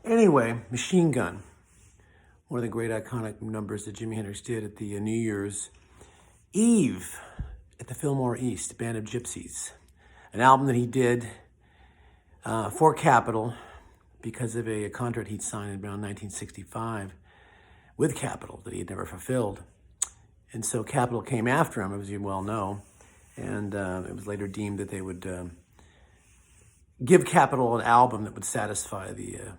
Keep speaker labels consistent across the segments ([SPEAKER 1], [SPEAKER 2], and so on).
[SPEAKER 1] Anyway, Machine Gun, one of the great iconic numbers that Jimi Hendrix did at the New Year's Eve at the Fillmore East, Band of Gypsies. An album that he did for Capitol because of a contract he'd signed in around 1965 with Capitol that he had never fulfilled. And so Capitol came after him, as you well know, and it was later deemed that they would give Capitol an album that would satisfy the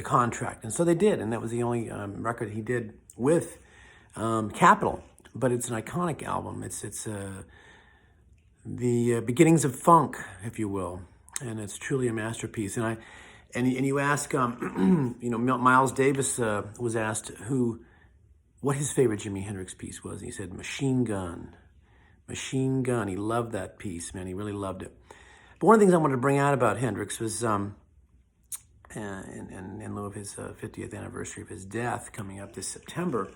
[SPEAKER 1] contract. And so they did, and that was the only record he did with Capitol. But it's an iconic album. It's the beginnings of funk, if you will, and it's truly a masterpiece. And you ask, Miles Davis was asked what his favorite Jimi Hendrix piece was. And he said, Machine Gun. Machine Gun. He loved that piece, man. He really loved it. But one of the things I wanted to bring out about Hendrix was, in lieu of his 50th anniversary of his death coming up this September,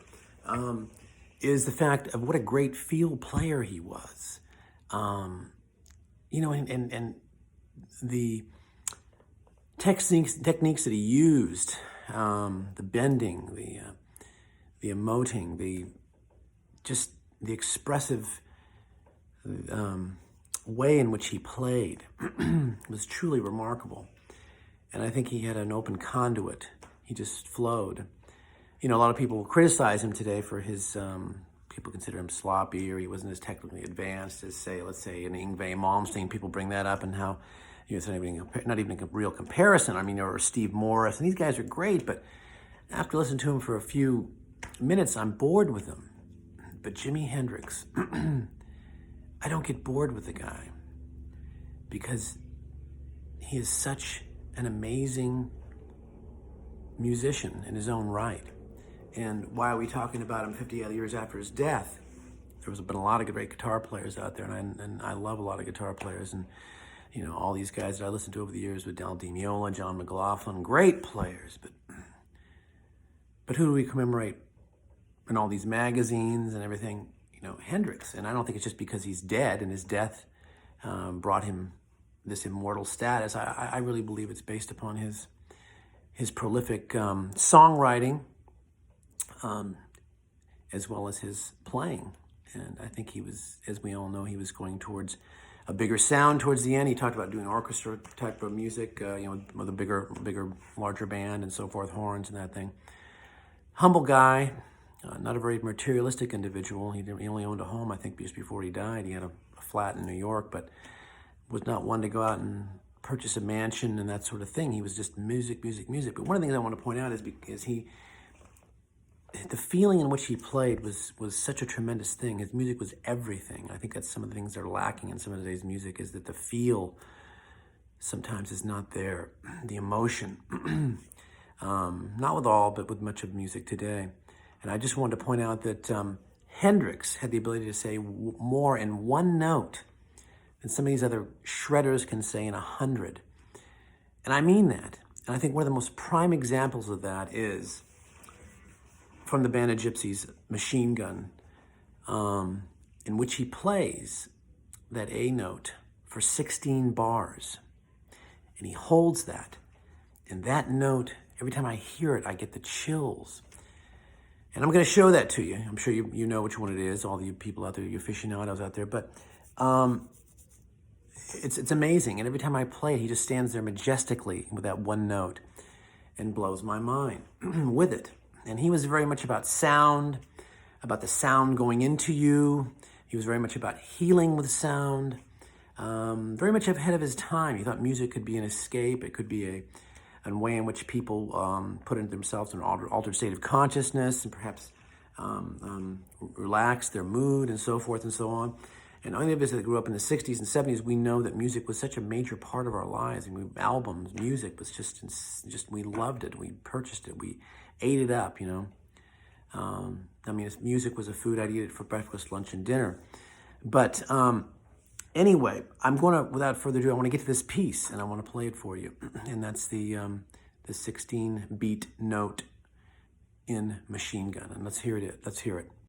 [SPEAKER 1] is the fact of what a great field player he was. And the techniques that he used, the bending, the emoting, the expressive way in which he played was truly remarkable. And I think he had an open conduit. He just flowed. A lot of people criticize him today for his, people consider him sloppy, or he wasn't as technically advanced as, let's say, an Yngwie Malmsteen. People bring that up and how, it's not even a real comparison. Or Steve Morris. And these guys are great, but after listening to him for a few minutes, I'm bored with him. But Jimi Hendrix, I don't get bored with the guy because he is such an amazing musician in his own right. And why are we talking about him 50 years after his death? There's been a lot of great guitar players out there, and I love a lot of guitar players. And, all these guys that I listened to over the years with Del DiMeola, John McLaughlin, great players. But who do we commemorate in all these magazines and everything? Hendrix. And I don't think it's just because he's dead and his death brought him this immortal status. I really believe it's based upon his prolific songwriting, as well as his playing. And I think he was, as we all know, he was going towards a bigger sound towards the end. He talked about doing orchestra type of music, with a bigger, larger band and so forth, horns and that thing. Humble guy, not a very materialistic individual. He only owned a home, I think, just before he died. He had a flat in New York, but was not one to go out and purchase a mansion and that sort of thing. He was just music. But one of the things I want to point out is because the feeling in which he played was such a tremendous thing. His music was everything. I think that's some of the things that are lacking in some of today's music, is that the feel sometimes is not there. The emotion. Not with all, but with much of music today. And I just wanted to point out that Hendrix had the ability to say more in one note than some of these other shredders can say in 100. And I mean that. And I think one of the most prime examples of that is from the Band of Gypsies, Machine Gun, in which he plays that A note for 16 bars. And he holds that. And that note, every time I hear it, I get the chills. And I'm going to show that to you. I'm sure you know which one it is, all the people out there, you aficionados out there. But it's amazing. And every time I play it, he just stands there majestically with that one note and blows my mind with it. And he was very much about sound, about the sound going into you. He was very much about healing with sound, very much ahead of his time. He thought music could be an escape. It could be a way in which people put into themselves an altered state of consciousness and perhaps relax their mood and so forth and so on. And any of us that grew up in the 60s and 70s, we know that music was such a major part of our lives. Albums, music was just we loved it. We purchased it. We ate it up, music was a food. I'd eat it for breakfast, lunch, and dinner. But anyway, without further ado, I want to get to this piece, and I want to play it for you. And that's the 16-beat note in Machine Gun. And let's hear it.